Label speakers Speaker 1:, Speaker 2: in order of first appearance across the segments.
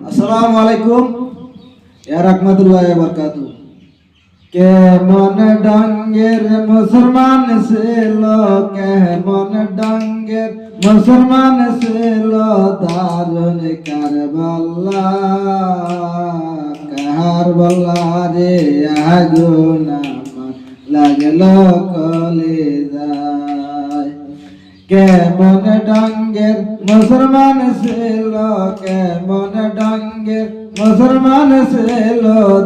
Speaker 1: আসসালামু আলাইকুম ইয়া রাহমাতুল্লাহি ওয়া বারাকাতুহু। কেমন ডাঙ্গের মুসলমান ছিল, কেমন ডাঙ্গের মুসলমান ছিল, দারুন কারবালা কারবালা রে আগুন আমার লাগলো কলিজায়। কেমন ডাঙ্গের মুসলমান ছিল, কেমন ডাঙ্গের মুসলমান ছিল,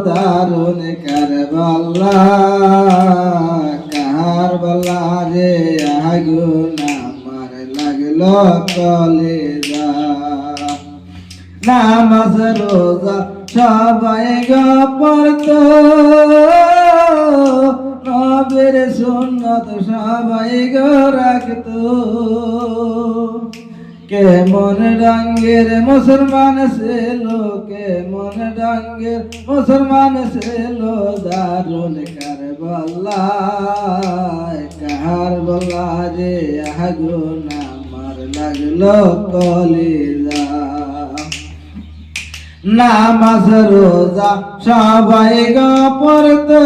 Speaker 1: দারুন কারবালা কারবালা রে আগুন আমার লাগলো কলিজা। নামাজ রোজা সবাই গো পড়তো, নবীর সুন্নত সবাই গো রাখতো। কেমন রঙের মুসলমান ছিল, কেমন রঙের মুসলমান ছিল, দারুন কারবালা কারবালা রে আগুন আমার লাগলো কলিজা। নামাজ রোজা সবাই গো পড়তো,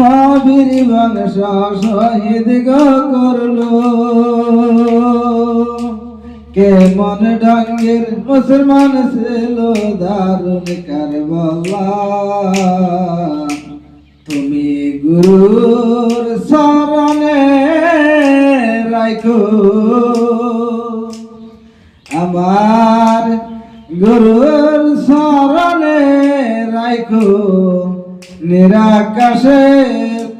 Speaker 1: নবীর বংশ শহীদ গো করলো। কেমন ঢঙ্গের মুসলমান ছিল, দারুন কারবালা। তুমি গুরুর শরণে রাখো আমার, গুরুর শরণে রাখো, নিরাকাশে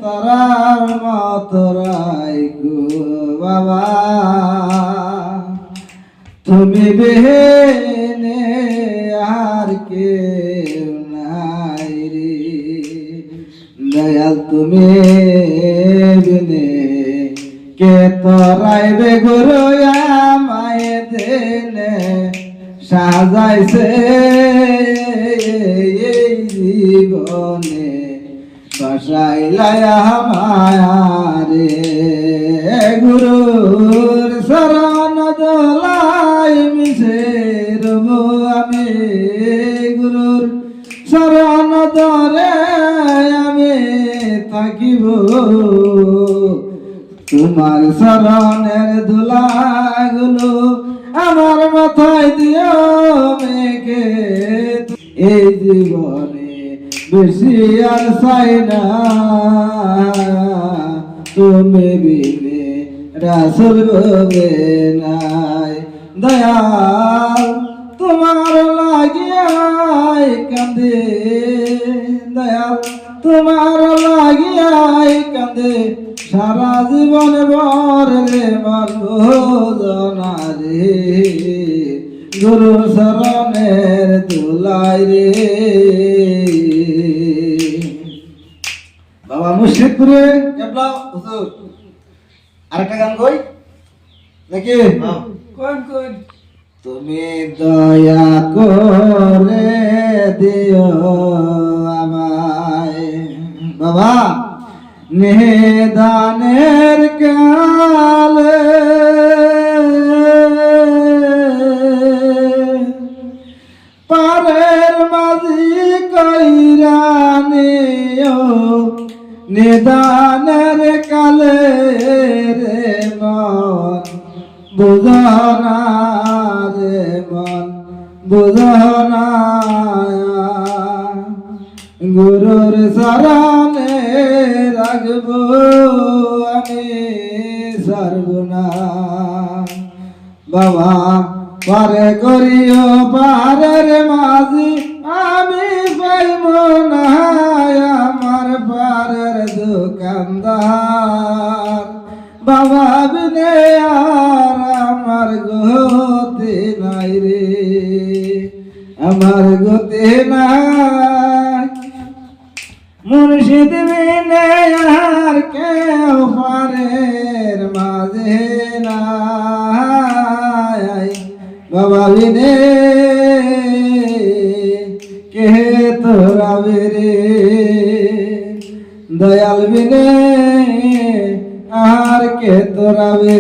Speaker 1: তারার মত রাখো বাবা। তুমি বিহীনে আর কেউ নাই রে দয়াল, তুমি বিনে কে তোরাইবে গুরু আমায় দেনে সাজাইছে এই জীবনে, বসাইলাই আমারে গুরুর শরণ দোলাই মিশে রব আমি, গুরুর শরণ ধরে আমি থাকিব। তোমার শরণের ধুলাগুলো আমার মাথায় দিও মেঘে, এই জীবনে বেশি আর চাই না, তুমি বিনে রাসূল বলে নাই। দয়াল তোমার লাগিয়াই কাঁদে, দয়াল তোমার লাগিয়াই কাঁদে, সারা জীবন ভর রে মানবনা রে, গুরু শরণের দুলাই রে। বাবা মুর্শিদপুরে কেবলা হুজুর আরেকটা গান কই নাকি? কোন কোন? তুমি দয়া করে দিও আমায় বাবা, নিদানের কালে পারের মাঝি কইরা নিও, নিদানের কালে রে মন বুঝনা রে মন বুঝনা, গুরুর শরণে রাখবো আমি সর্বনা। বাবা পারে করিও পারের মাঝি আমি পাইব না, আমার পারের দোকানদার বাবা বিনে আর আমার গতি নাই রে, আমার গতি নাই। মুর্শিদ বিনে আর কেউ পারের মাঝে নাই, বাবা বিনে কে তোরা রে, দয়াল বিনে আর কে তোরা রে।